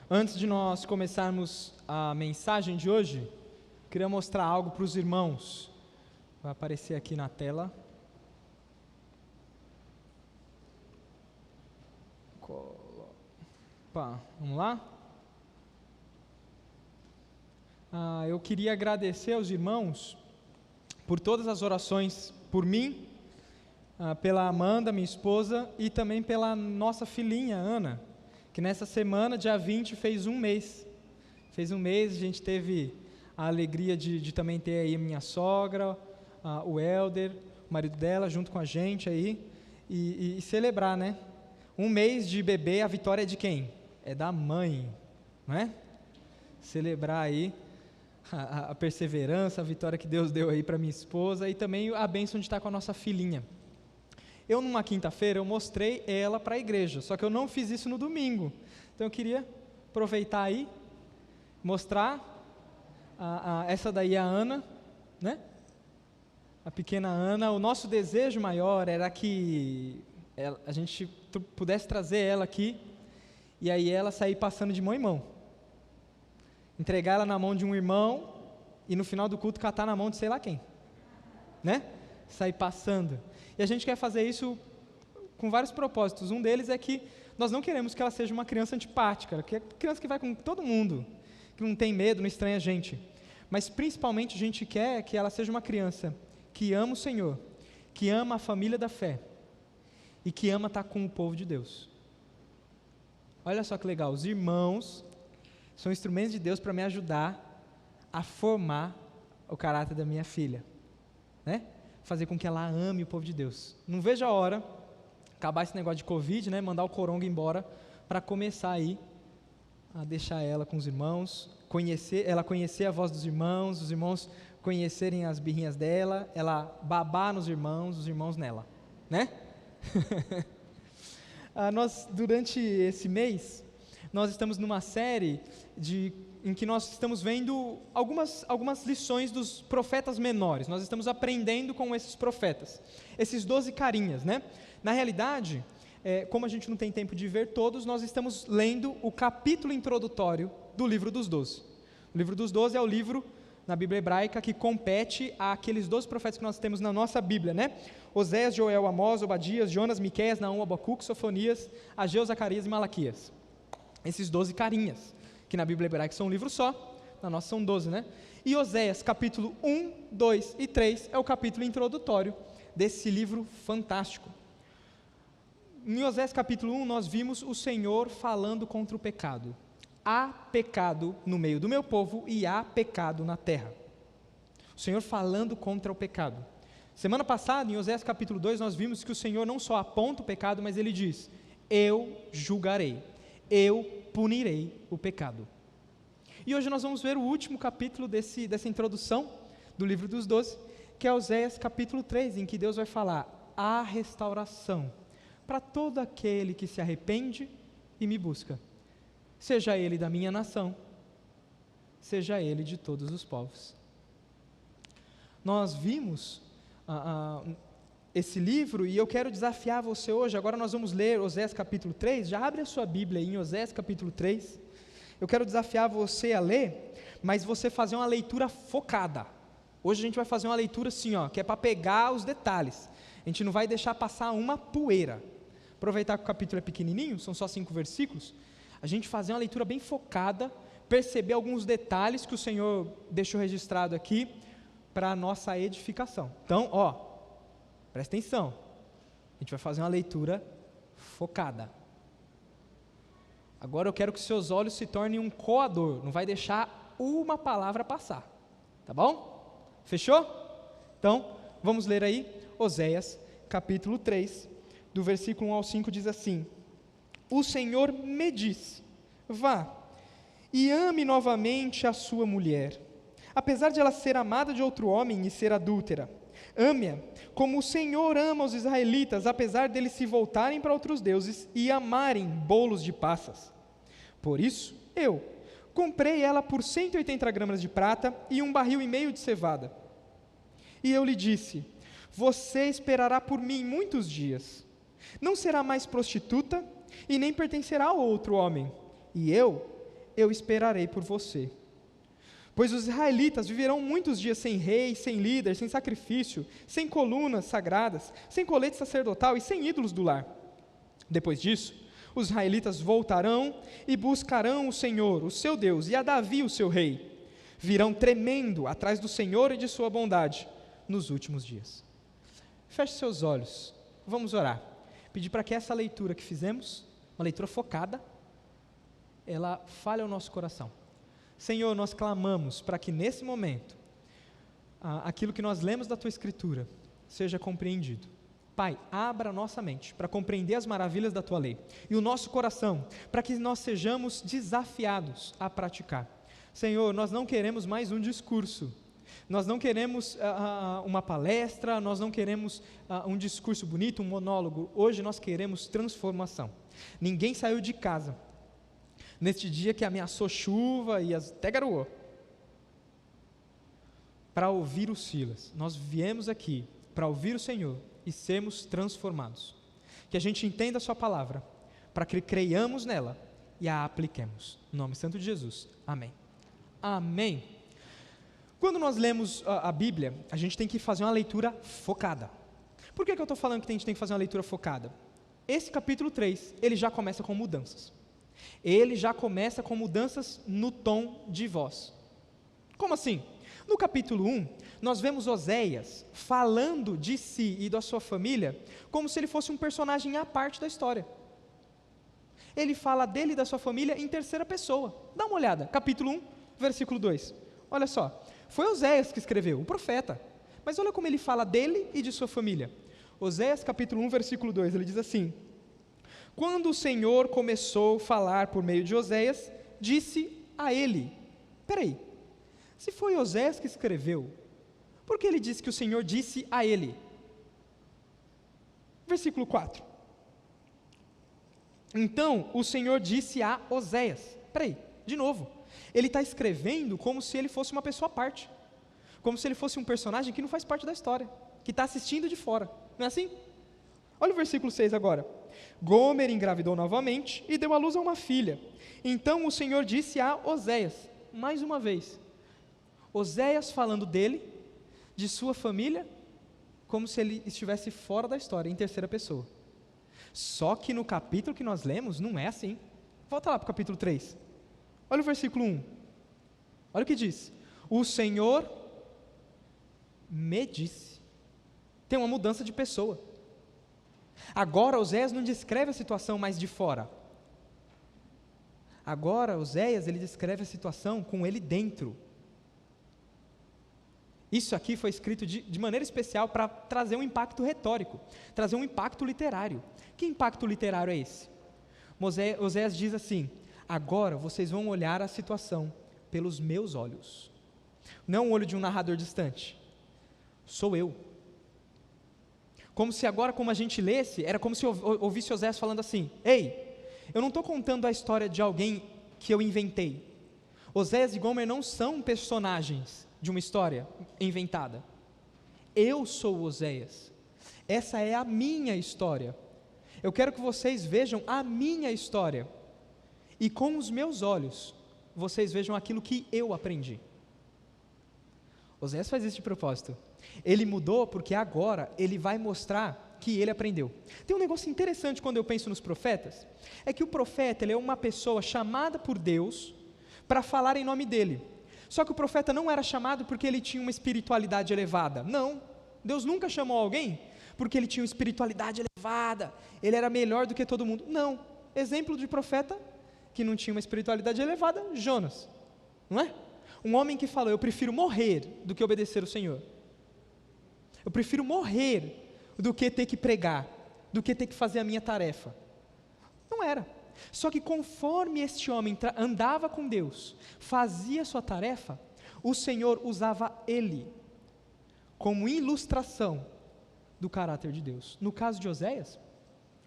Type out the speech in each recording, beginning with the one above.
Antes de nós começarmos a mensagem de hoje, queria mostrar algo para os irmãos. Vai aparecer aqui na tela. Opa, vamos lá? Eu queria agradecer aos irmãos por todas as orações por mim, pela Amanda, minha esposa, e também pela nossa filhinha, Ana, que nessa semana, dia 20, fez um mês. Fez um mês, a gente teve a alegria de também ter aí a minha sogra, o Helder, o marido dela, junto com a gente aí, e celebrar, né? Um mês de bebê, a vitória é de quem? É da mãe, não é? Celebrar aí a perseverança, a vitória que Deus deu aí para minha esposa, e também a bênção de estar com a nossa filhinha. Eu, numa quinta-feira, eu mostrei ela para a igreja, só que eu não fiz isso no domingo. Então eu queria aproveitar aí, mostrar essa daí, a Ana, né? A pequena Ana. O nosso desejo maior era que a gente pudesse trazer ela aqui, e aí ela sair passando de mão em mão. Entregar ela na mão de um irmão, e no final do culto catar na mão de sei lá quem, né? Sair passando. E a gente quer fazer isso com vários propósitos. Um deles é que nós não queremos que ela seja uma criança antipática, que é criança que vai com todo mundo, que não tem medo, não estranha a gente. Mas principalmente a gente quer que ela seja uma criança que ama o Senhor, que ama a família da fé e que ama estar com o povo de Deus. Olha só que legal, os irmãos são instrumentos de Deus para me ajudar a formar o caráter da minha filha, né? Fazer com que ela ame o povo de Deus. Não vejo a hora acabar esse negócio de Covid, né? Mandar o coronga embora, para começar aí a deixar ela com os irmãos, ela conhecer a voz dos irmãos, os irmãos conhecerem as birrinhas dela, ela babar nos irmãos, os irmãos nela, né? Nós, durante esse mês, nós estamos numa série em que nós estamos vendo algumas lições dos profetas menores. Nós estamos aprendendo com esses profetas, esses 12 carinhas, né? Na realidade, como a gente não tem tempo de ver todos, nós estamos lendo o capítulo introdutório do livro dos 12. O livro dos 12 é o livro, na Bíblia hebraica, que compete àqueles 12 profetas que nós temos na nossa Bíblia, né? Oséias, Joel, Amós, Obadias, Jonas, Miqueias, Naum, Abacuque, Sofonias, Ageu, Zacarias e Malaquias. Esses 12 carinhas, que na Bíblia hebraica são um livro só, na nossa são 12, né? E Oséias, capítulo 1, 2 e 3, é o capítulo introdutório desse livro fantástico. Em Oséias capítulo 1, nós vimos o Senhor falando contra o pecado. Há pecado no meio do meu povo e há pecado na terra. O Senhor falando contra o pecado. Semana passada, em Oséias capítulo 2, nós vimos que o Senhor não só aponta o pecado, mas Ele diz: eu julgarei, eu punirei o pecado. E hoje nós vamos ver o último capítulo dessa introdução do livro dos 12, que é Oséias capítulo 3, em que Deus vai falar: há restauração para todo aquele que se arrepende e me busca, seja ele da minha nação, seja ele de todos os povos. Nós vimos esse livro, e eu quero desafiar você hoje. Agora nós vamos ler Oséias capítulo 3, já abre a sua Bíblia em Oséias capítulo 3, eu quero desafiar você a ler, mas você fazer uma leitura focada. Hoje a gente vai fazer uma leitura assim, que é para pegar os detalhes, a gente não vai deixar passar uma poeira. Aproveitar que o capítulo é pequenininho, são só 5 versículos, a gente fazer uma leitura bem focada, perceber alguns detalhes que o Senhor deixou registrado aqui, para a nossa edificação. Então, presta atenção, a gente vai fazer uma leitura focada. Agora eu quero que seus olhos se tornem um coador, não vai deixar uma palavra passar, tá bom? Fechou? Então, vamos ler aí, Oséias, capítulo 3, do versículo 1 ao 5, diz assim: o Senhor me diz: vá e ame novamente a sua mulher, apesar de ela ser amada de outro homem e ser adúltera. Ame-a como o Senhor ama os israelitas, apesar deles se voltarem para outros deuses e amarem bolos de passas. Por isso, eu comprei ela por 180 gramas de prata e 1,5 barril de cevada. E eu lhe disse: você esperará por mim muitos dias. Não será mais prostituta e nem pertencerá a outro homem. E eu eu esperarei por você. Pois os israelitas viverão muitos dias sem rei, sem líder, sem sacrifício, sem colunas sagradas, sem colete sacerdotal e sem ídolos do lar. Depois disso, os israelitas voltarão e buscarão o Senhor, o seu Deus, e a Davi, o seu rei. Virão tremendo atrás do Senhor e de sua bondade nos últimos dias. Feche seus olhos, vamos orar. Pedir para que essa leitura que fizemos, uma leitura focada, ela fale ao nosso coração. Senhor, nós clamamos para que nesse momento, aquilo que nós lemos da Tua Escritura, seja compreendido. Pai, abra a nossa mente para compreender as maravilhas da Tua lei, e o nosso coração, para que nós sejamos desafiados a praticar. Senhor, nós não queremos mais um discurso, nós não queremos uma palestra, nós não queremos um discurso bonito, um monólogo. Hoje nós queremos transformação. Ninguém saiu de casa neste dia que ameaçou chuva e até garoou, para ouvir o Silas. Nós viemos aqui para ouvir o Senhor e sermos transformados. Que a gente entenda a sua palavra, para que creiamos nela e a apliquemos. Em nome santo de Jesus. Amém. Amém. Quando nós lemos a Bíblia, a gente tem que fazer uma leitura focada. Por que eu estou falando que a gente tem que fazer uma leitura focada? Esse capítulo 3, ele já começa com mudanças. Ele já começa com mudanças no tom de voz. Como assim? No capítulo 1, nós vemos Oséias falando de si e da sua família como se ele fosse um personagem à parte da história. Ele fala dele e da sua família em terceira pessoa. Dá uma olhada, capítulo 1, versículo 2. Olha só, foi Oséias que escreveu, o profeta. Mas olha como ele fala dele e de sua família. Oséias capítulo 1, versículo 2, ele diz assim: quando o Senhor começou a falar por meio de Oséias, disse a ele. Peraí, se foi Oséias que escreveu, por que ele disse que o Senhor disse a ele? Versículo 4. Então o Senhor disse a Oséias. Peraí, de novo, ele está escrevendo como se ele fosse uma pessoa à parte, como se ele fosse um personagem que não faz parte da história, que está assistindo de fora, não é assim? Olha o versículo 6 agora. Gomer engravidou novamente e deu à luz a uma filha. Então o Senhor disse a Oséias, mais uma vez, Oséias falando dele, de sua família, como se ele estivesse fora da história, em terceira pessoa. Só que no capítulo que nós lemos, não é assim. Volta lá para o capítulo 3. Olha o versículo 1. Olha o que diz. O Senhor me disse. Tem uma mudança de pessoa. Agora Oséias não descreve a situação mais de fora. Agora Oséias, ele descreve a situação com ele dentro. Isso aqui foi escrito de maneira especial para trazer um impacto retórico, trazer um impacto literário. Que impacto literário é esse? Oséias diz assim: agora vocês vão olhar a situação pelos meus olhos. Não o olho de um narrador distante. Sou eu. Como se agora, como a gente lesse, era como se eu ouvisse Oséias falando assim: ei, eu não estou contando a história de alguém que eu inventei. Oséias e Gomer não são personagens de uma história inventada. Eu sou Oséias. Essa é a minha história. Eu quero que vocês vejam a minha história. E com os meus olhos, vocês vejam aquilo que eu aprendi. Oséias faz isso de propósito. Ele mudou porque agora ele vai mostrar que ele aprendeu. Tem um negócio interessante quando eu penso nos profetas, é que o profeta, ele é uma pessoa chamada por Deus para falar em nome dele. Só que o profeta não era chamado porque ele tinha uma espiritualidade elevada. Não, Deus nunca chamou alguém porque ele tinha uma espiritualidade elevada, ele era melhor do que todo mundo. Não, exemplo de profeta que não tinha uma espiritualidade elevada, Jonas, não é? Um homem que falou: eu prefiro morrer do que obedecer o Senhor. Eu prefiro morrer do que ter que pregar, do que ter que fazer a minha tarefa. Não era. Só que conforme este homem andava com Deus, fazia a sua tarefa, o Senhor usava ele como ilustração do caráter de Deus. No caso de Oséias,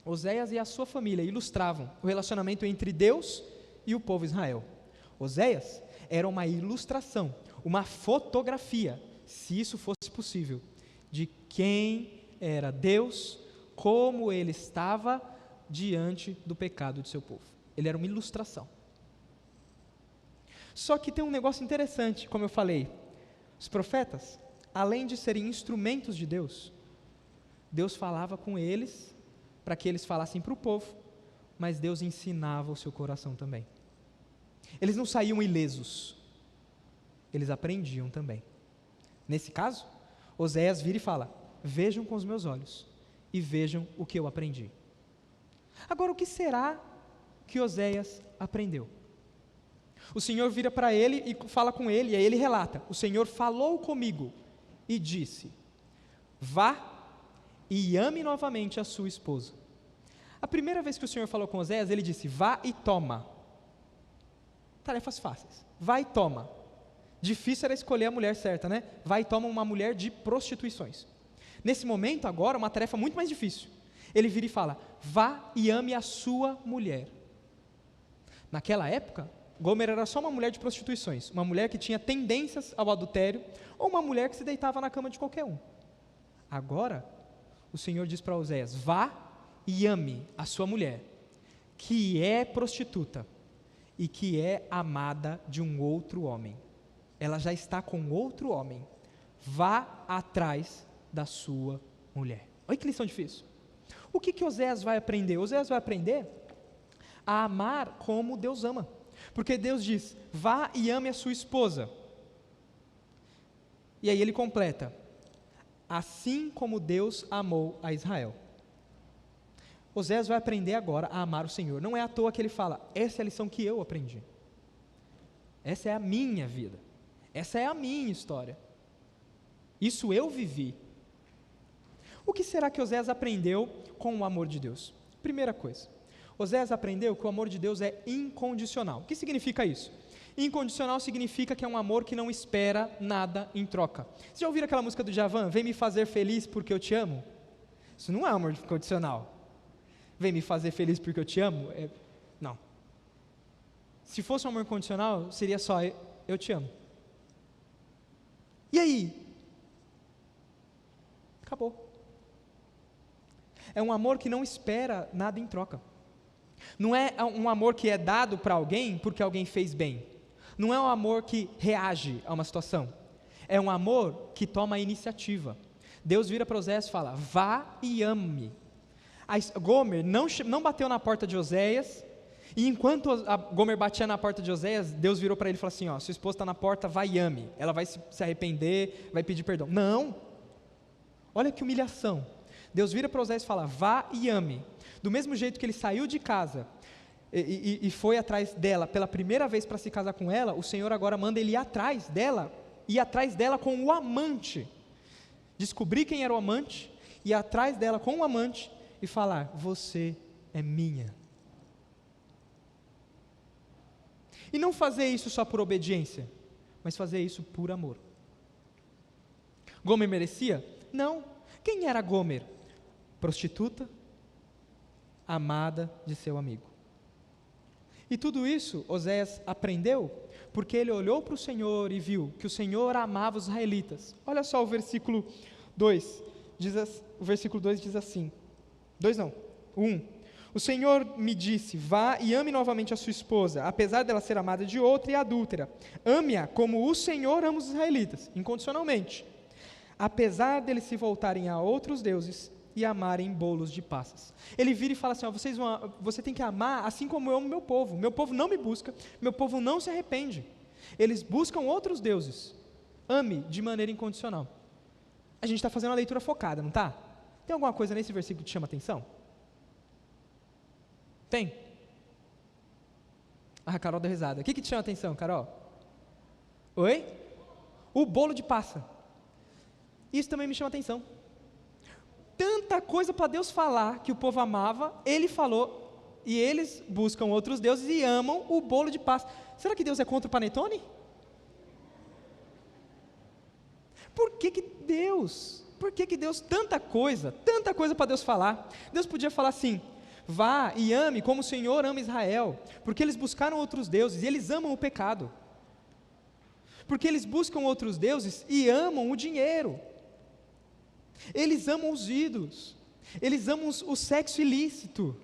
Oséias e a sua família ilustravam o relacionamento entre Deus e o povo Israel. Oséias era uma ilustração, uma fotografia, se isso fosse possível, de quem era Deus, como ele estava diante do pecado de seu povo. Ele era uma ilustração. Só que tem um negócio interessante, como eu falei, os profetas, além de serem instrumentos de Deus, Deus falava com eles, para que eles falassem para o povo, mas Deus ensinava o seu coração também. Eles não saíam ilesos, eles aprendiam também. Nesse caso, Oséias vira e fala: vejam com os meus olhos, e vejam o que eu aprendi. Agora, o que será que Oséias aprendeu? O Senhor vira para ele e fala com ele, e aí ele relata: o Senhor falou comigo e disse: vá e ame novamente a sua esposa. A primeira vez que o Senhor falou com Oséias, ele disse: vá e toma. Tarefas fáceis, vá e toma. Difícil era escolher a mulher certa, né? Vai e toma uma mulher de prostituições. Nesse momento agora, uma tarefa muito mais difícil. Ele vira e fala: vá e ame a sua mulher. Naquela época, Gomer era só uma mulher de prostituições, uma mulher que tinha tendências ao adultério, ou uma mulher que se deitava na cama de qualquer um. Agora, o Senhor diz para Oséias: vá e ame a sua mulher, que é prostituta e que é amada de um outro homem. Ela já está com outro homem. Vá atrás da sua mulher. Olha que lição difícil. O que Oséias vai aprender? Oséias vai aprender a amar como Deus ama. Porque Deus diz: vá e ame a sua esposa. E aí ele completa: assim como Deus amou a Israel. Oséias vai aprender agora a amar o Senhor. Não é à toa que ele fala: essa é a lição que eu aprendi. Essa é a minha vida. Essa é a minha história. Isso eu vivi. O que será que Oséias aprendeu com o amor de Deus? Primeira coisa, Oséias aprendeu que o amor de Deus é incondicional. O que significa isso? Incondicional significa que é um amor que não espera nada em troca. Vocês já ouviram aquela música do Djavan, Vem me fazer feliz porque eu te amo? Isso não é amor incondicional. Vem me fazer feliz porque eu te amo? Não. Se fosse um amor incondicional, seria só eu te amo. E aí? Acabou. É um amor que não espera nada em troca. Não é um amor que é dado para alguém porque alguém fez bem. Não é um amor que reage a uma situação. É um amor que toma a iniciativa. Deus vira para Oséias e fala: vá e ame. Gomer não bateu na porta de Oséias, e enquanto Gomer batia na porta de Oséias, Deus virou para ele e falou assim: ó, sua esposa está na porta, vai e ame. Ela vai se arrepender, vai pedir perdão. Não. Olha que humilhação. Deus vira para Oséias e fala: vá e ame. Do mesmo jeito que ele saiu de casa e foi atrás dela pela primeira vez para se casar com ela, o Senhor agora manda ele ir atrás dela com o amante. Descobrir quem era o amante, ir atrás dela com o amante e falar: você é minha. E não fazer isso só por obediência, mas fazer isso por amor. Gomer merecia? Não. Quem era Gomer? Prostituta, amada de seu amigo. E tudo isso Oséias aprendeu porque ele olhou para o Senhor e viu que o Senhor amava os israelitas. Olha só o versículo 2, o versículo 2 diz assim, 1. O Senhor me disse: vá e ame novamente a sua esposa, apesar dela ser amada de outra e adúltera. Ame-a como o Senhor ama os israelitas, incondicionalmente. Apesar deles se voltarem a outros deuses e amarem bolos de passas. Ele vira e fala assim: ó, você tem que amar assim como eu amo meu povo não me busca, meu povo não se arrepende, eles buscam outros deuses. Ame de maneira incondicional. A gente está fazendo uma leitura focada, não está? Tem alguma coisa nesse versículo que te chama atenção? Tem? A Carol deu risada. O que te chama atenção, Carol? Oi? O bolo de passa. Isso também me chama atenção. Tanta coisa para Deus falar que o povo amava, ele falou, e eles buscam outros deuses e amam o bolo de passa. Será que Deus é contra o panetone? Por que Deus, tanta coisa para Deus falar? Deus podia falar assim: vá e ame como o Senhor ama Israel, porque eles buscaram outros deuses e eles amam o pecado. Porque eles buscam outros deuses e amam o dinheiro. Eles amam os ídolos. Eles amam o sexo ilícito.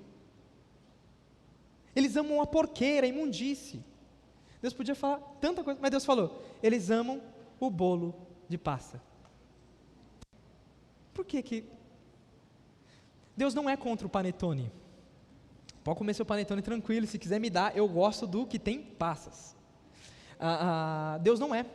Eles amam a porqueira, a imundície. Deus podia falar tanta coisa, mas Deus falou, eles amam o bolo de passa. Por que que... Deus não é contra o panetone. Pode comer seu panetone tranquilo, se quiser me dar, eu gosto do que tem passas. Deus não é.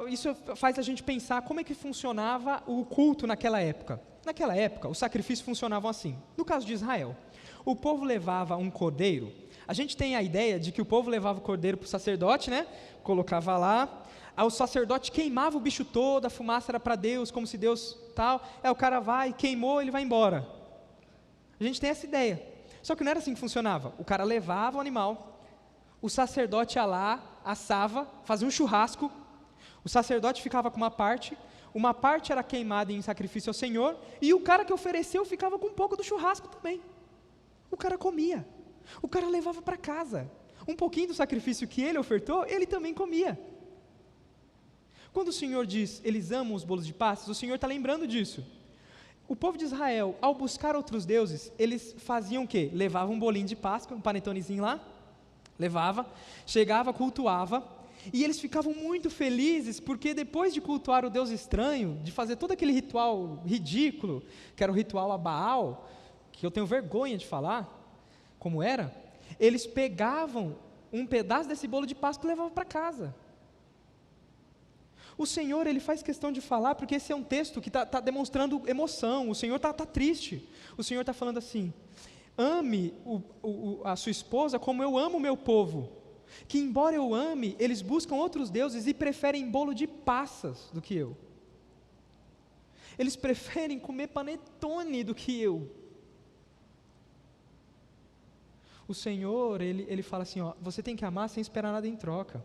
Isso faz a gente pensar como é que funcionava o culto naquela época. Naquela época, os sacrifícios funcionavam assim. No caso de Israel, o povo levava um cordeiro. A gente tem a ideia de que o povo levava o cordeiro para o sacerdote, né? Colocava lá. Aí o sacerdote queimava o bicho todo, a fumaça era para Deus, como se Deus tal. Aí o cara vai, queimou, ele vai embora. A gente tem essa ideia. Só que não era assim que funcionava. O cara levava o animal, o sacerdote ia lá, assava, fazia um churrasco. O sacerdote ficava com uma parte era queimada em sacrifício ao Senhor, e o cara que ofereceu ficava com um pouco do churrasco também. O cara comia, o cara levava para casa. Um pouquinho do sacrifício que ele ofertou, ele também comia. Quando o Senhor diz, eles amam os bolos de passas, o Senhor está lembrando disso. O povo de Israel, ao buscar outros deuses, eles faziam o quê? Levavam um bolinho de Páscoa, um panetonezinho lá, levava, chegava, cultuava, e eles ficavam muito felizes, porque depois de cultuar o Deus estranho, de fazer todo aquele ritual ridículo, que era o ritual a Baal, que eu tenho vergonha de falar, como era, eles pegavam um pedaço desse bolo de Páscoa e levavam para casa. O Senhor, Ele faz questão de falar, porque esse é um texto que está demonstrando emoção, o Senhor está triste, o Senhor está falando assim, ame a sua esposa como eu amo o meu povo, que embora eu ame, eles buscam outros deuses e preferem bolo de passas do que eu. Eles preferem comer panetone do que eu. O Senhor, Ele fala assim, ó, você tem que amar sem esperar nada em troca.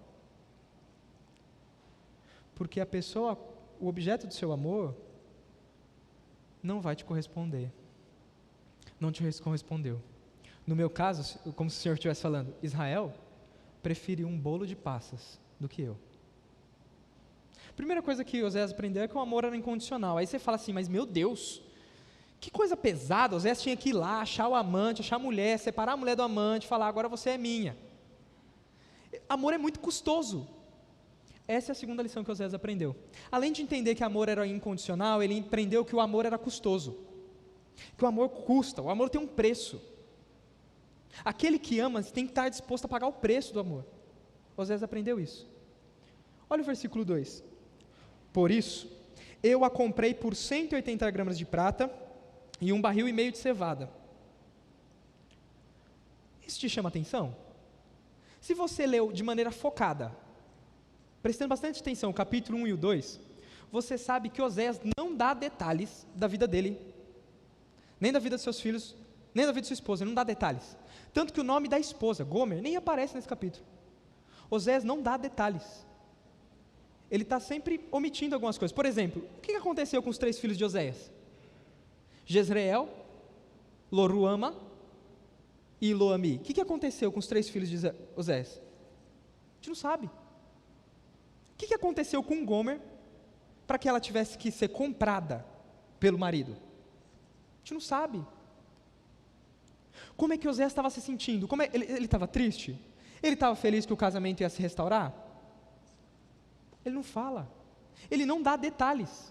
Porque a pessoa, o objeto do seu amor, não vai te corresponder. Não te correspondeu. No meu caso, como se o Senhor estivesse falando, Israel preferiu um bolo de passas do que eu. Primeira coisa que Oséias aprendeu é que o amor era incondicional. Aí você fala assim, mas meu Deus, que coisa pesada, Oséias tinha que ir lá, achar o amante, achar a mulher, separar a mulher do amante, falar, agora você é minha. Amor é muito custoso. Essa é a segunda lição que Oséias aprendeu. Além de entender que amor era incondicional, ele aprendeu que o amor era custoso. Que o amor custa, o amor tem um preço. Aquele que ama tem que estar disposto a pagar o preço do amor. Oséias aprendeu isso. Olha o versículo 2. Por isso, eu a comprei por 180 gramas de prata e 1,5 barril de cevada. Isso te chama atenção? Se você leu de maneira focada, prestando bastante atenção, o capítulo 1 e o 2, você sabe que Oséias não dá detalhes da vida dele, nem da vida dos seus filhos, nem da vida de sua esposa, ele não dá detalhes. Tanto que o nome da esposa, Gomer, nem aparece nesse capítulo. Oséias não dá detalhes. Ele está sempre omitindo algumas coisas. Por exemplo, o que aconteceu com os 3 filhos de Oséias? Jezreel, Loruama e Loami. O que aconteceu com os 3 filhos de Oséias? A gente não sabe. O que aconteceu com Gomer para que ela tivesse que ser comprada pelo marido? A gente não sabe. Como é que Oséias estava se sentindo? Ele estava triste? Ele estava feliz que o casamento ia se restaurar? Ele não fala. Ele não dá detalhes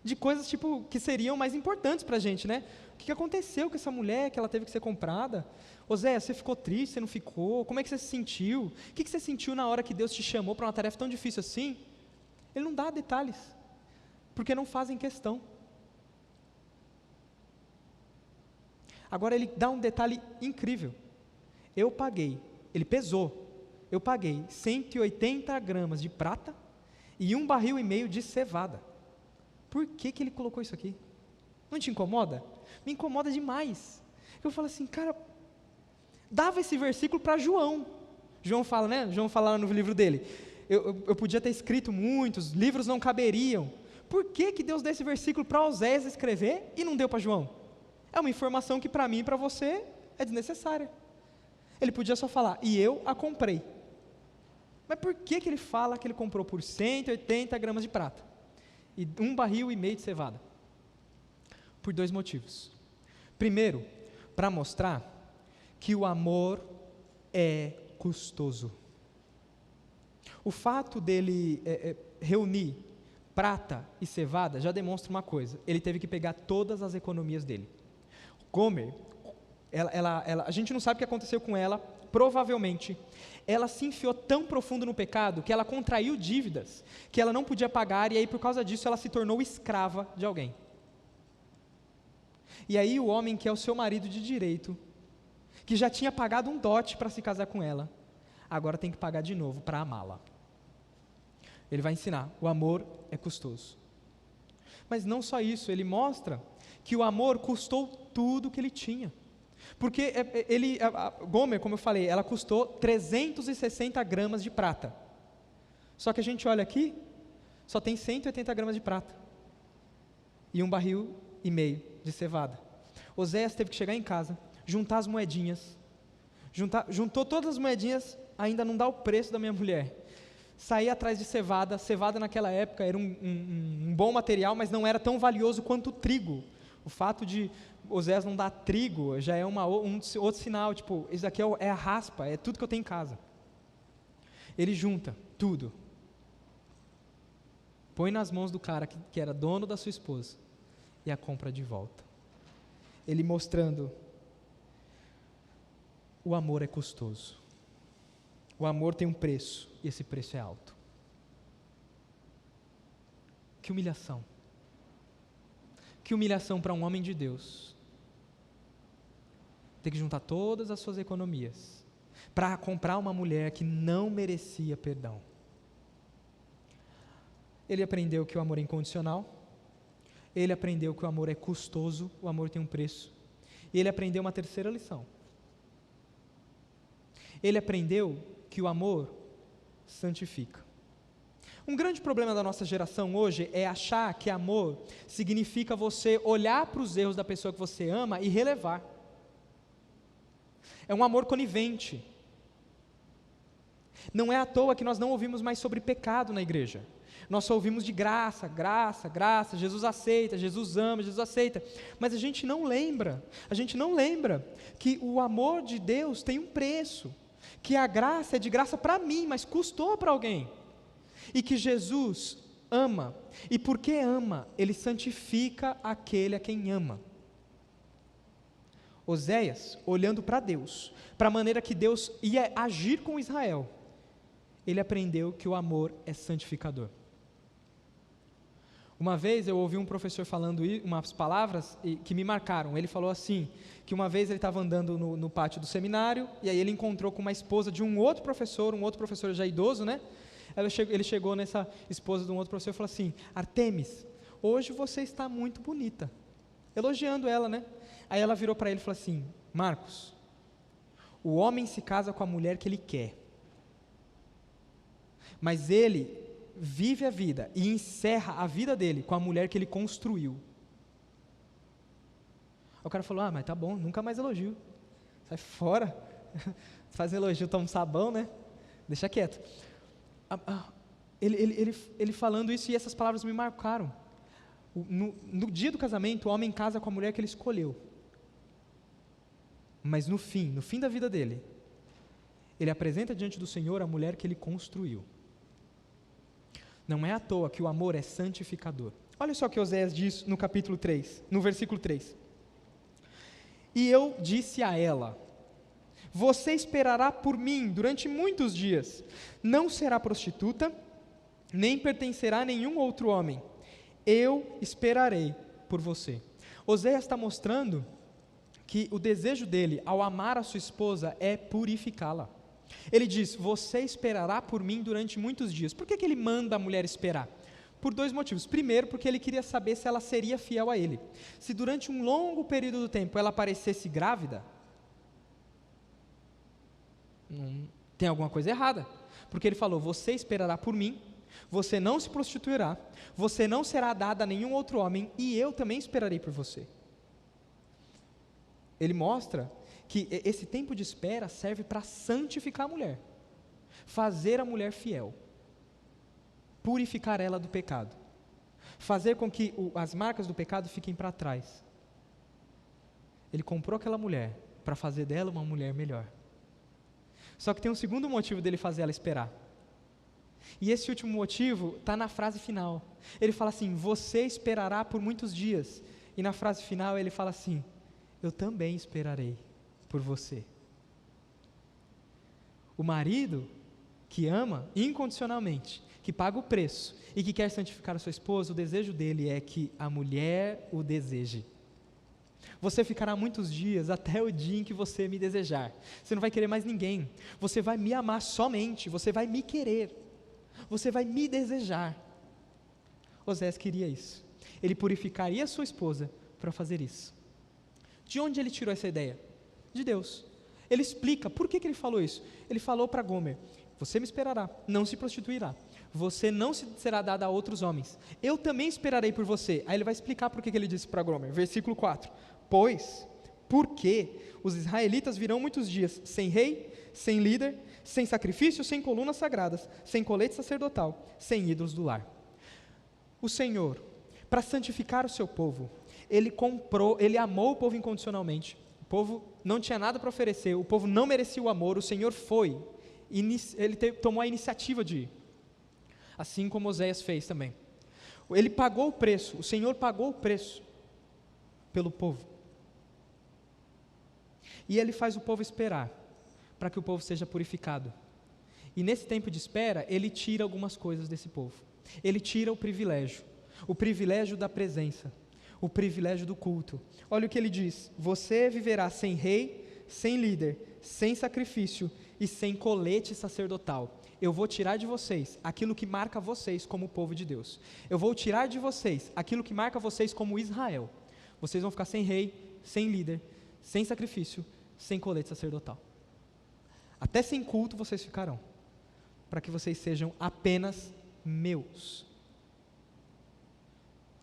de coisas tipo que seriam mais importantes para a gente, né? O que aconteceu com essa mulher que ela teve que ser comprada? Oséias, você ficou triste? Você não ficou? Como é que você se sentiu? O que você sentiu na hora que Deus te chamou para uma tarefa tão difícil assim? Ele não dá detalhes, porque não fazem questão. Agora ele dá um detalhe incrível. Eu paguei, ele pesou, eu paguei 180 gramas de prata e 1,5 barril de cevada. Por que ele colocou isso aqui? Não te incomoda? Me incomoda demais. Eu falo assim, cara, dava esse versículo para João. João fala, né? João fala no livro dele. Eu podia ter escrito muitos, livros não caberiam. Por que Deus deu esse versículo para Oséias escrever e não deu para João? É uma informação que para mim e para você é desnecessária. Ele podia só falar, e eu a comprei. Mas por que ele fala que ele comprou por 180 gramas de prata e 1,5 barril de cevada? Por 2 motivos. Primeiro, para mostrar que o amor é custoso. O fato dele reunir prata e cevada já demonstra uma coisa: ele teve que pegar todas as economias dele. Gomer, a gente não sabe o que aconteceu com ela, provavelmente ela se enfiou tão profundo no pecado que ela contraiu dívidas que ela não podia pagar, e aí por causa disso ela se tornou escrava de alguém. E aí o homem que é o seu marido de direito, que já tinha pagado um dote para se casar com ela, agora tem que pagar de novo para amá-la. Ele vai ensinar, o amor é custoso. Mas não só isso, ele mostra que o amor custou tudo que ele tinha. Porque Gomer, como eu falei, ela custou 360 gramas de prata. Só que a gente olha aqui, só tem 180 gramas de prata. E 1,5 barril de cevada. Oséias teve que chegar em casa, juntar as moedinhas. Juntou todas as moedinhas, ainda não dá o preço da minha mulher. Sair atrás de cevada. Cevada naquela época era um bom material, mas não era tão valioso quanto o trigo. O fato de Oséias não dar trigo já é outro sinal, tipo, isso aqui é a raspa, é tudo que eu tenho em casa. Ele junta tudo, põe nas mãos do cara que era dono da sua esposa e a compra de volta. Ele mostrando, o amor é custoso. O amor tem um preço, e esse preço é alto. Que humilhação. Que humilhação para um homem de Deus. Ter que juntar todas as suas economias para comprar uma mulher que não merecia perdão. Ele aprendeu que o amor é incondicional. Ele aprendeu que o amor é custoso, o amor tem um preço. E ele aprendeu uma terceira lição. Ele aprendeu que o amor santifica. Um grande problema da nossa geração hoje é achar que amor significa você olhar para os erros da pessoa que você ama e relevar. É um amor conivente. Não é à toa que nós não ouvimos mais sobre pecado na igreja. Nós só ouvimos de graça, graça, graça, Jesus aceita, Jesus ama, Jesus aceita. Mas a gente não lembra que o amor de Deus tem um preço. Que a graça é de graça para mim, mas custou para alguém. E que Jesus ama, e porque ama, Ele santifica aquele a quem ama. Oséias, olhando para Deus, para a maneira que Deus ia agir com Israel, ele aprendeu que o amor é santificador. Uma vez eu ouvi um professor falando umas palavras que me marcaram. Ele falou assim, que uma vez ele estava andando no pátio do seminário, e aí ele encontrou com uma esposa de um outro professor já idoso, né? Ele chegou nessa esposa de um outro professor e falou assim: Artemis, hoje você está muito bonita. Elogiando ela, né? Aí ela virou para ele e falou assim: Marcos, o homem se casa com a mulher que ele quer, mas ele vive a vida e encerra a vida dele com a mulher que ele construiu. Aí o cara falou: mas tá bom, nunca mais elogio. Sai fora. Faz elogio, toma um sabão, né? Deixa quieto. Ele falando isso, e essas palavras me marcaram. No dia do casamento, o homem casa com a mulher que ele escolheu. Mas no fim da vida dele, ele apresenta diante do Senhor a mulher que ele construiu. Não é à toa que o amor é santificador. Olha só o que Oséias diz no capítulo 3, no versículo 3. E eu disse a ela: você esperará por mim durante muitos dias, não será prostituta, nem pertencerá a nenhum outro homem, eu esperarei por você. Oséias está mostrando que o desejo dele ao amar a sua esposa é purificá-la. Ele diz: você esperará por mim durante muitos dias. Por que ele manda a mulher esperar? Por 2 motivos. Primeiro, porque ele queria saber se ela seria fiel a ele. Se durante um longo período do tempo ela aparecesse grávida, tem alguma coisa errada. Porque ele falou: você esperará por mim, você não se prostituirá, você não será dada a nenhum outro homem, e eu também esperarei por você. Ele mostra que esse tempo de espera serve para santificar a mulher, fazer a mulher fiel, purificar ela do pecado, fazer com que as marcas do pecado fiquem para trás. Ele comprou aquela mulher para fazer dela uma mulher melhor. Só que tem um segundo motivo dele fazer ela esperar. E esse último motivo está na frase final. Ele fala assim: você esperará por muitos dias. E na frase final ele fala assim: eu também esperarei por você. O marido que ama incondicionalmente, que paga o preço e que quer santificar a sua esposa, o desejo dele é que a mulher o deseje. Você ficará muitos dias até o dia em que você me desejar. Você não vai querer mais ninguém. Você vai me amar somente, você vai me querer. Você vai me desejar. Osés queria isso. Ele purificaria a sua esposa para fazer isso. De onde ele tirou essa ideia? De Deus. Ele explica por que ele falou isso. Ele falou para Gomer: você me esperará, não se prostituirá. Você não será dada a outros homens. Eu também esperarei por você. Aí ele vai explicar por que ele disse para Gomer. Versículo 4. Porque os israelitas virão muitos dias sem rei, sem líder, sem sacrifício, sem colunas sagradas, sem colete sacerdotal, sem ídolos do lar. O Senhor, para santificar o seu povo, ele amou o povo incondicionalmente. O povo não tinha nada para oferecer, o povo não merecia o amor, o Senhor foi, ele tomou a iniciativa de ir, assim como Oséias fez também. Ele pagou o preço, o Senhor pagou o preço pelo povo. E ele faz o povo esperar, para que o povo seja purificado. E nesse tempo de espera, ele tira algumas coisas desse povo. Ele tira o privilégio da presença, o privilégio do culto. Olha o que ele diz: você viverá sem rei, sem líder, sem sacrifício e sem colete sacerdotal. Eu vou tirar de vocês aquilo que marca vocês como povo de Deus. Eu vou tirar de vocês aquilo que marca vocês como Israel. Vocês vão ficar sem rei, sem líder, sem sacrifício, sem colete sacerdotal. Até sem culto vocês ficarão, para que vocês sejam apenas meus.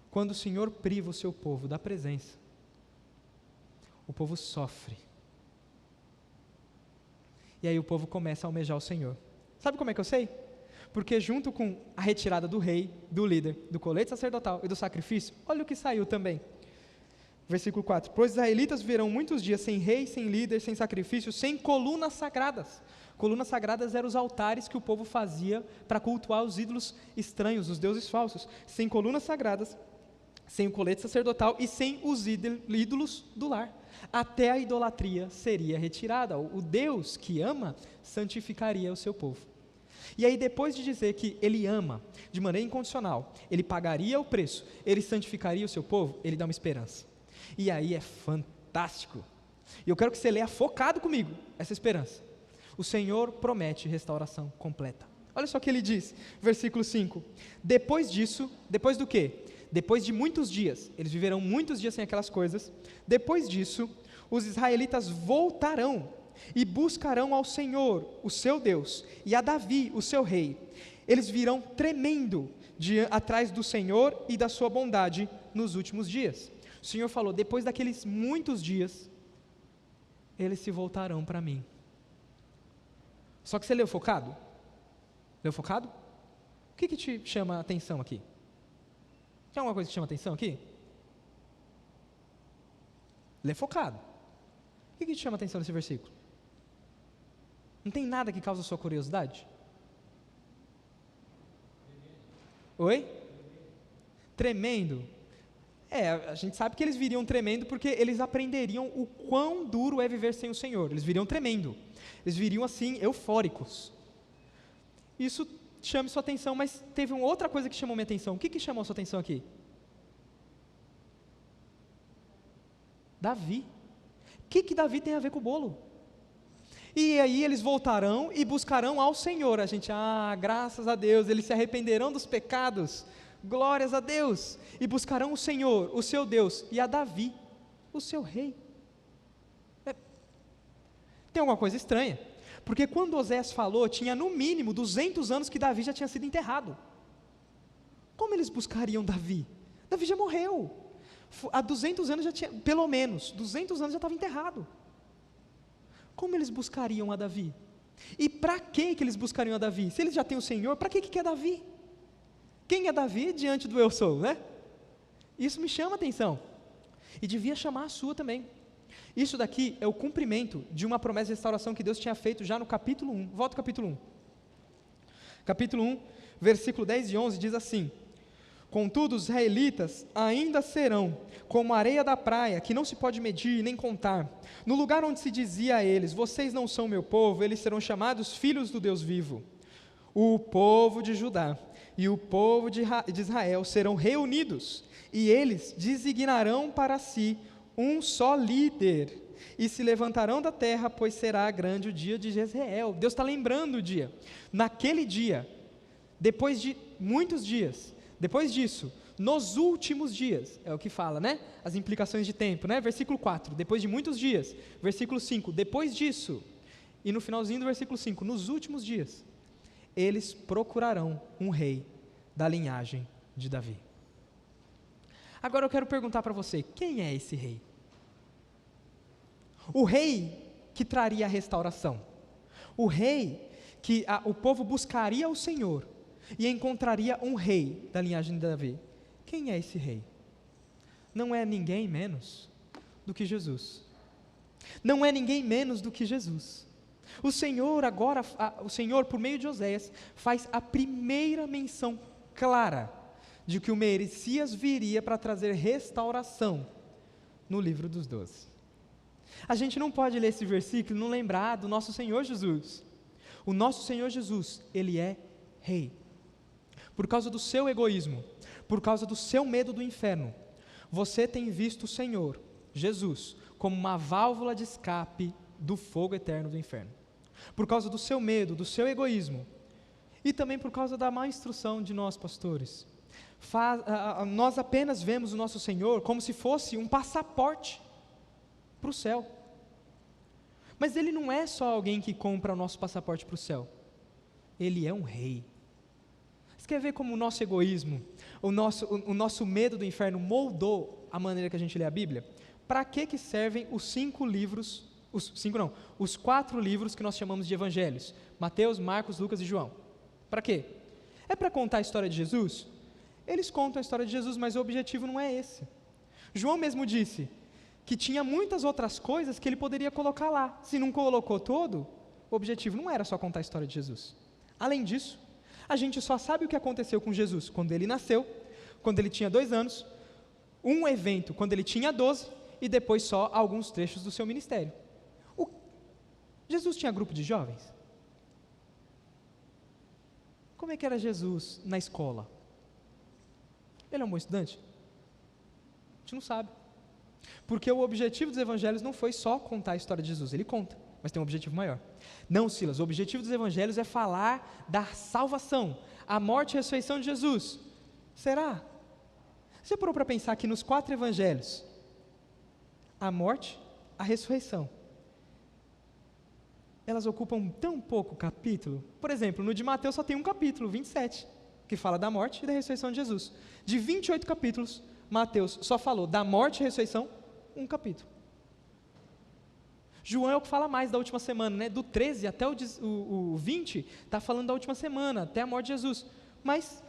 Quando o Senhor priva o seu povo da presença, o povo sofre. E aí o povo começa a almejar o Senhor. Sabe como é que eu sei? Porque junto com a retirada do rei, do líder, do colete sacerdotal e do sacrifício, olha o que saiu também. Versículo 4: pois os israelitas viverão muitos dias sem rei, sem líder, sem sacrifício, sem colunas sagradas. Colunas sagradas eram os altares que o povo fazia para cultuar os ídolos estranhos, os deuses falsos. Sem colunas sagradas, sem o colete sacerdotal e sem os ídolos do lar. Até a idolatria seria retirada. O Deus que ama santificaria o seu povo. E aí, depois de dizer que ele ama de maneira incondicional, ele pagaria o preço, ele santificaria o seu povo, ele dá uma esperança. E aí é fantástico. E eu quero que você leia focado comigo essa esperança. O Senhor promete restauração completa. Olha só o que ele diz, versículo 5. Depois disso, depois do quê? Depois de muitos dias, eles viverão muitos dias sem aquelas coisas. Depois disso, os israelitas voltarão e buscarão ao Senhor, o seu Deus, e a Davi, o seu rei. Eles virão tremendo atrás do Senhor e da sua bondade nos últimos dias. O Senhor falou: depois daqueles muitos dias, eles se voltarão para mim. Só que você leu focado? Leu focado? O que te chama a atenção aqui? Tem alguma coisa que chama a atenção aqui? Lê focado. O que te chama a atenção nesse versículo? Não tem nada que causa a sua curiosidade? Oi? Tremendo. A gente sabe que eles viriam tremendo porque eles aprenderiam o quão duro é viver sem o Senhor. Eles viriam tremendo. Eles viriam assim, eufóricos. Isso chama sua atenção, mas teve uma outra coisa que chamou minha atenção. O que chamou sua atenção aqui? Davi. O que Davi tem a ver com o bolo? E aí eles voltarão e buscarão ao Senhor. A gente, graças a Deus, eles se arrependerão dos pecados. Glórias a Deus. E buscarão o Senhor, o seu Deus, e a Davi, o seu rei. Tem alguma coisa estranha. Porque quando Osés falou, tinha no mínimo 200 anos que Davi já tinha sido enterrado. Como eles buscariam Davi? Davi já morreu. Há 200 anos já tinha, pelo menos, 200 anos já estava enterrado. Como eles buscariam a Davi? E para que eles buscariam a Davi? Se eles já têm o Senhor, para que quer Davi? Quem é Davi diante do eu sou, né? Isso me chama a atenção. E devia chamar a sua também. Isso daqui é o cumprimento de uma promessa de restauração que Deus tinha feito já no capítulo 1. Volta ao capítulo 1. Capítulo 1, versículo 10 e 11 diz assim: contudo, os israelitas ainda serão como a areia da praia, que não se pode medir nem contar. No lugar onde se dizia a eles: vocês não são meu povo, eles serão chamados filhos do Deus vivo. O povo de Judá e o povo de Israel serão reunidos, e eles designarão para si um só líder, e se levantarão da terra, pois será grande o dia de Jezreel. Deus está lembrando o dia. Naquele dia, depois de muitos dias, depois disso, nos últimos dias, é o que fala, né? As implicações de tempo, né? Versículo 4, depois de muitos dias. Versículo 5, depois disso. E no finalzinho do versículo 5, nos últimos dias, eles procurarão um rei da linhagem de Davi. Agora eu quero perguntar para você, quem é esse rei? O rei que traria a restauração. O rei que o povo buscaria o Senhor e encontraria um rei da linhagem de Davi. Quem é esse rei? Não é ninguém menos do que Jesus. Não é ninguém menos do que Jesus. O Senhor agora, o Senhor por meio de Oséias, faz a primeira menção clara de que o Messias viria para trazer restauração no livro dos 12. A gente não pode ler esse versículo e não lembrar do nosso Senhor Jesus. O nosso Senhor Jesus, Ele é rei. Por causa do seu egoísmo, por causa do seu medo do inferno, você tem visto o Senhor, Jesus, como uma válvula de escape do fogo eterno do inferno. Por causa do seu medo, do seu egoísmo, e também por causa da má instrução de nós pastores. Nós apenas vemos o nosso Senhor como se fosse um passaporte para o céu. Mas Ele não é só alguém que compra o nosso passaporte para o céu. Ele é um rei. Você quer ver como o nosso egoísmo, o nosso medo do inferno moldou a maneira que a gente lê a Bíblia? Para que servem os 4 livros que nós chamamos de evangelhos? Mateus, Marcos, Lucas e João. Para quê? É para contar a história de Jesus? Eles contam a história de Jesus, mas o objetivo não é esse. João mesmo disse que tinha muitas outras coisas que ele poderia colocar lá. Se não colocou todo, o objetivo não era só contar a história de Jesus. Além disso, a gente só sabe o que aconteceu com Jesus quando ele nasceu, quando ele tinha 2 anos, um evento quando ele tinha 12, e depois só alguns trechos do seu ministério. Jesus tinha grupo de jovens? Como é que era Jesus na escola? Ele é um bom estudante? A gente não sabe. Porque o objetivo dos evangelhos não foi só contar a história de Jesus, ele conta, mas tem um objetivo maior. Não, Silas, o objetivo dos evangelhos é falar da salvação, a morte e a ressurreição de Jesus. Será? Você parou para pensar que nos 4 evangelhos, a morte, a ressurreição, elas ocupam tão pouco capítulo? Por exemplo, no de Mateus só tem um capítulo, 27, que fala da morte e da ressurreição de Jesus. De 28 capítulos, Mateus só falou da morte e ressurreição, um capítulo. João é o que fala mais da última semana, né? Do 13 até o 20, está falando da última semana, até a morte de Jesus. Mas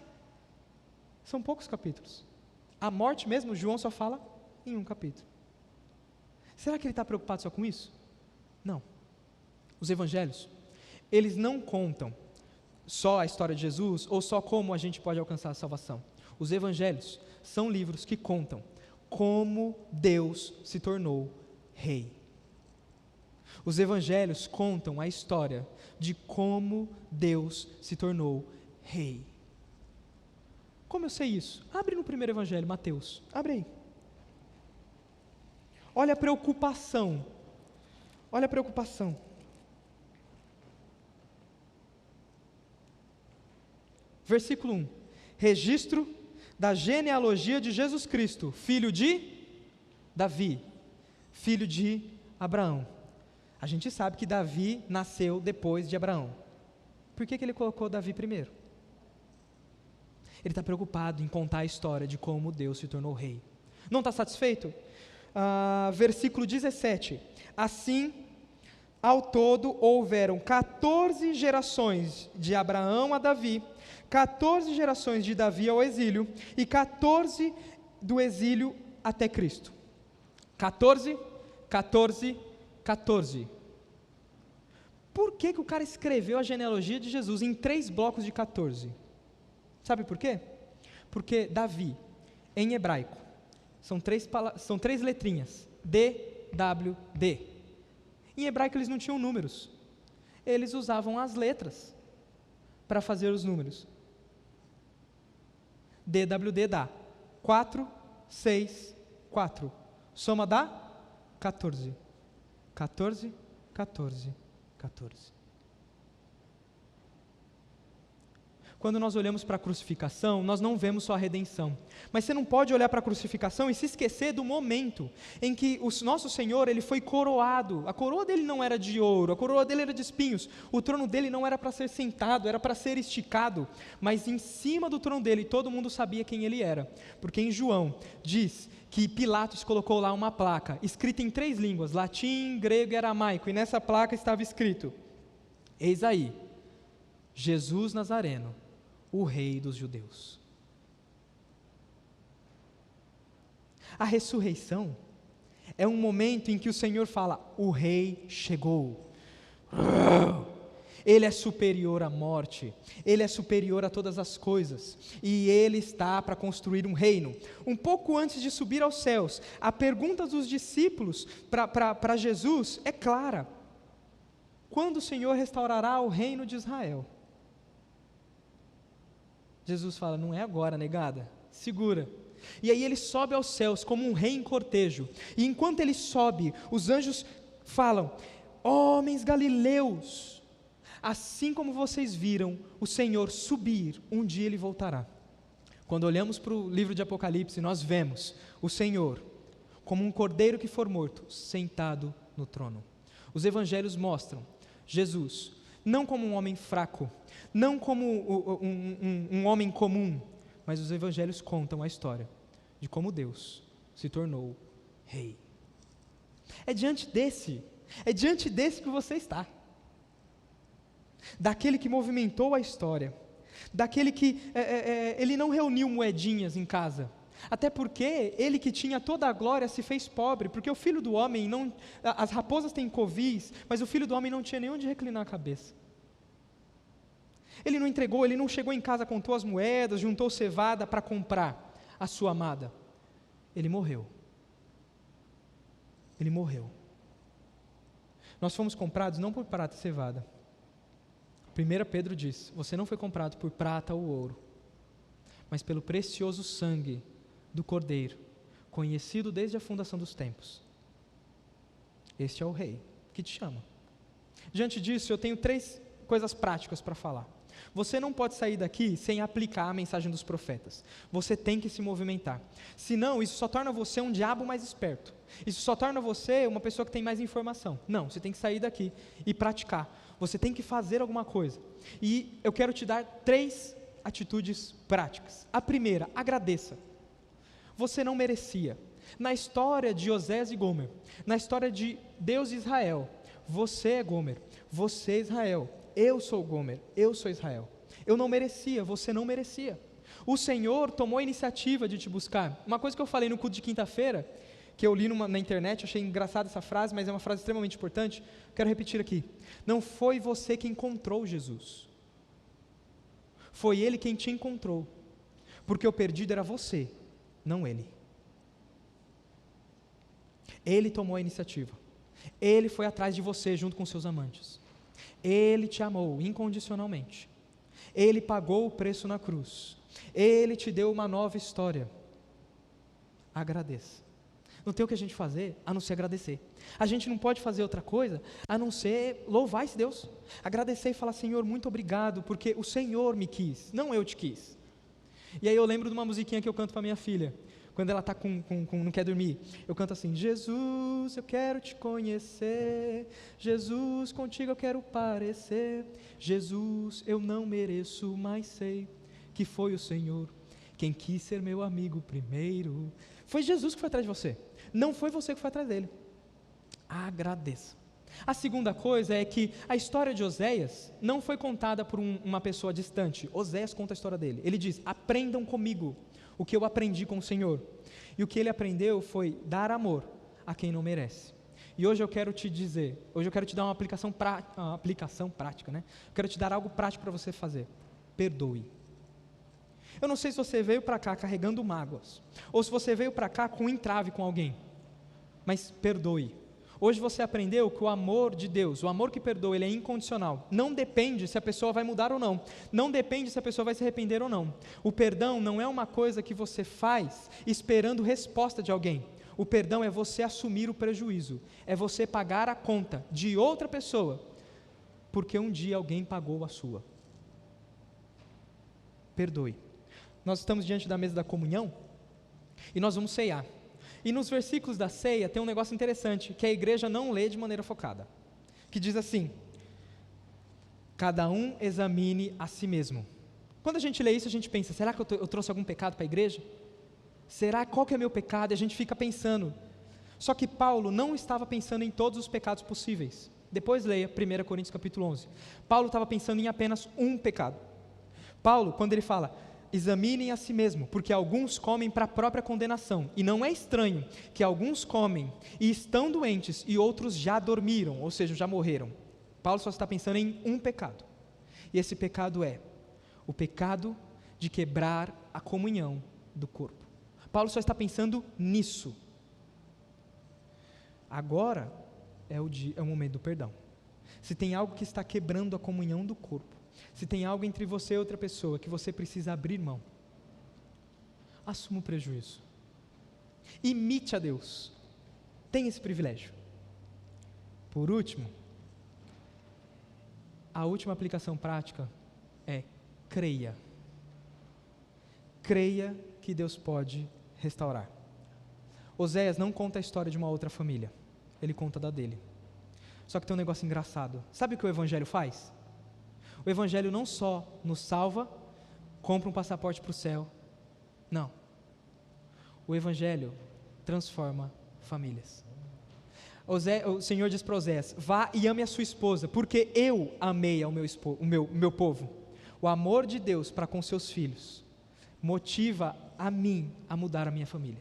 são poucos capítulos. A morte mesmo, João só fala em um capítulo. Será que ele está preocupado só com isso? Não. Os evangelhos, eles não contam só a história de Jesus ou só como a gente pode alcançar a salvação. Os evangelhos são livros que contam como Deus se tornou rei. Os evangelhos contam a história de como Deus se tornou rei. Como eu sei isso? Abre no primeiro evangelho, Mateus. Abre aí. Olha a preocupação. Olha a preocupação. Versículo 1. Registro da genealogia de Jesus Cristo, filho de Davi, filho de Abraão. A gente sabe que Davi nasceu depois de Abraão. Por que ele colocou Davi primeiro? Ele está preocupado em contar a história de como Deus se tornou rei. Não está satisfeito? Versículo 17. Assim, ao todo houveram 14 gerações de Abraão a Davi, 14 gerações de Davi ao exílio e 14 do exílio até Cristo. 14, 14, 14. por que o cara escreveu a genealogia de Jesus em 3 blocos de 14? Sabe por quê? Porque Davi, em hebraico, são 3 letrinhas, D-W-D. Em hebraico eles não tinham números, eles usavam as letras para fazer os números. DWD dá 4, 6, 4. Soma dá 14. 14, 14, 14. Quando nós olhamos para a crucificação, nós não vemos só a redenção. Mas você não pode olhar para a crucificação e se esquecer do momento em que o nosso Senhor, Ele foi coroado. A coroa dele não era de ouro, a coroa dele era de espinhos. O trono dele não era para ser sentado, era para ser esticado. Mas em cima do trono dele, todo mundo sabia quem ele era. Porque em João, diz que Pilatos colocou lá uma placa, escrita em 3 línguas, latim, grego e aramaico. E nessa placa estava escrito: eis aí, Jesus Nazareno, o Rei dos Judeus. A ressurreição é um momento em que o Senhor fala: o Rei chegou. Ele é superior à morte, Ele é superior a todas as coisas, e Ele está para construir um reino. Um pouco antes de subir aos céus, a pergunta dos discípulos para Jesus é clara: quando o Senhor restaurará o reino de Israel? Jesus fala: não é agora, negada, segura. E aí ele sobe aos céus como um rei em cortejo, e enquanto ele sobe, os anjos falam: homens galileus, assim como vocês viram o Senhor subir, um dia ele voltará. Quando olhamos para o livro de Apocalipse, nós vemos o Senhor como um cordeiro que for morto, sentado no trono. Os evangelhos mostram Jesus não como um homem fraco, não como um homem comum, mas os evangelhos contam a história de como Deus se tornou rei. É diante desse que você está, daquele que movimentou a história, daquele que ele não reuniu moedinhas em casa, até porque ele que tinha toda a glória se fez pobre, porque o filho do homem não, as raposas têm covis, mas o filho do homem não tinha nem onde reclinar a cabeça. Ele não entregou, ele não chegou em casa, contou as moedas, juntou cevada para comprar a sua amada. Ele morreu. Ele morreu. Nós fomos comprados não por prata e cevada. 1 Pedro diz: você não foi comprado por prata ou ouro, mas pelo precioso sangue do Cordeiro, conhecido desde a fundação dos tempos. Este é o Rei que te chama. Diante disso, eu tenho 3 coisas práticas para falar. Você não pode sair daqui sem aplicar a mensagem dos profetas. Você tem que se movimentar. Senão, isso só torna você um diabo mais esperto. Isso só torna você uma pessoa que tem mais informação. Não, você tem que sair daqui e praticar. Você tem que fazer alguma coisa. E eu quero te dar 3 atitudes práticas. A primeira: agradeça. Você não merecia. Na história de Osés e Gomer, na história de Deus e Israel, você é Gomer, você é Israel. Eu sou Gomer, eu sou Israel. Eu não merecia, você não merecia. O Senhor tomou a iniciativa de te buscar. Uma coisa que eu falei no culto de quinta-feira, que eu li na internet, achei engraçada essa frase, mas é uma frase extremamente importante, quero repetir aqui. Não foi você quem encontrou Jesus. Foi Ele quem te encontrou. Porque o perdido era você, não Ele. Ele tomou a iniciativa. Ele foi atrás de você junto com seus amantes. Ele te amou incondicionalmente. Ele pagou o preço na cruz. Ele te deu uma nova história. Agradeça. Não tem o que a gente fazer a não ser agradecer. A gente não pode fazer outra coisa a não ser louvar esse Deus. Agradecer e falar: Senhor, muito obrigado, porque o Senhor me quis, não eu te quis. E aí eu lembro de uma musiquinha que eu canto para minha filha. Quando ela está não quer dormir, eu canto assim: Jesus, eu quero te conhecer, Jesus, contigo eu quero parecer, Jesus, eu não mereço, mas sei que foi o Senhor quem quis ser meu amigo primeiro. Foi Jesus que foi atrás de você, não foi você que foi atrás dele. Agradeça. A segunda coisa é que a história de Oséias não foi contada por uma pessoa distante. Oséias conta a história dele. Ele diz: aprendam comigo o que eu aprendi com o Senhor. E o que ele aprendeu foi dar amor a quem não merece. E hoje eu quero te dizer, hoje eu quero te dar uma aplicação prática, né? Eu quero te dar algo prático para você fazer. Perdoe. Eu não sei se você veio para cá carregando mágoas, ou se você veio para cá com um entrave com alguém, mas perdoe. Hoje você aprendeu que o amor de Deus, o amor que perdoa, ele é incondicional. Não depende se a pessoa vai mudar ou não. Não depende se a pessoa vai se arrepender ou não. O perdão não é uma coisa que você faz esperando resposta de alguém. O perdão é você assumir o prejuízo. É você pagar a conta de outra pessoa, porque um dia alguém pagou a sua. Perdoe. Nós estamos diante da mesa da comunhão e nós vamos ceiar. E nos versículos da ceia tem um negócio interessante, que a igreja não lê de maneira focada, que diz assim: cada um examine a si mesmo. Quando a gente lê isso, a gente pensa, será que eu trouxe algum pecado para a igreja? Qual que é meu pecado? E a gente fica pensando. Só que Paulo não estava pensando em todos os pecados possíveis. Depois leia 1 Coríntios capítulo 11. Paulo estava pensando em apenas um pecado. Paulo, quando ele fala, examinem a si mesmo, porque alguns comem para a própria condenação, e não é estranho que alguns comem e estão doentes e outros já dormiram, ou seja, já morreram. Paulo só está pensando em um pecado, e esse pecado é o pecado de quebrar a comunhão do corpo. Paulo só está pensando nisso. Agora é o momento do perdão. Se tem algo que está quebrando a comunhão do corpo, se tem algo entre você e outra pessoa que você precisa abrir mão, assuma o prejuízo. Imite a Deus. Tenha esse privilégio. Por último, a última aplicação prática é creia. Creia que Deus pode restaurar. Oséias não conta a história de uma outra família, ele conta da dele. Só que tem um negócio engraçado. Sabe o que o Evangelho faz? O Evangelho não só nos salva, compra um passaporte para o céu. Não. O Evangelho transforma famílias. O Senhor diz para Oséias, vá e ame a sua esposa, porque eu amei ao meu povo. O amor de Deus para com seus filhos motiva a mim a mudar a minha família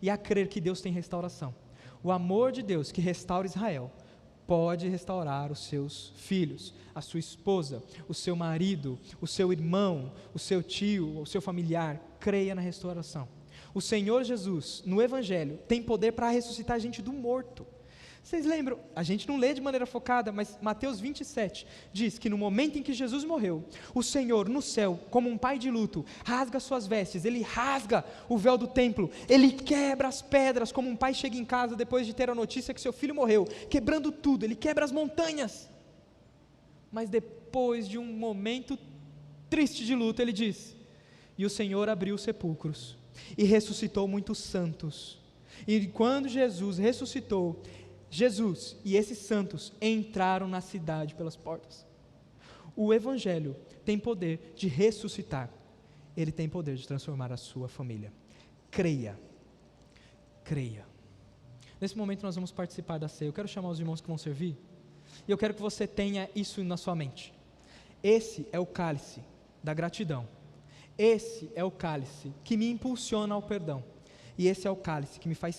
e a crer que Deus tem restauração. O amor de Deus que restaura Israel pode restaurar os seus filhos, a sua esposa, o seu marido, o seu irmão, o seu tio, o seu familiar. Creia na restauração. O Senhor Jesus, no Evangelho, tem poder para ressuscitar a gente do morto. Vocês lembram? A gente não lê de maneira focada, mas Mateus 27 diz que no momento em que Jesus morreu, o Senhor no céu, como um pai de luto, rasga suas vestes, ele rasga o véu do templo, ele quebra as pedras, como um pai chega em casa depois de ter a notícia que seu filho morreu, quebrando tudo, ele quebra as montanhas. Mas depois de um momento triste de luto, ele diz, e o Senhor abriu os sepulcros e ressuscitou muitos santos. E quando Jesus ressuscitou, Jesus e esses santos entraram na cidade pelas portas. O Evangelho tem poder de ressuscitar. Ele tem poder de transformar a sua família. Creia. Creia. Nesse momento nós vamos participar da ceia. Eu quero chamar os irmãos que vão servir. E eu quero que você tenha isso na sua mente. Esse é o cálice da gratidão. Esse é o cálice que me impulsiona ao perdão. E esse é o cálice que me faz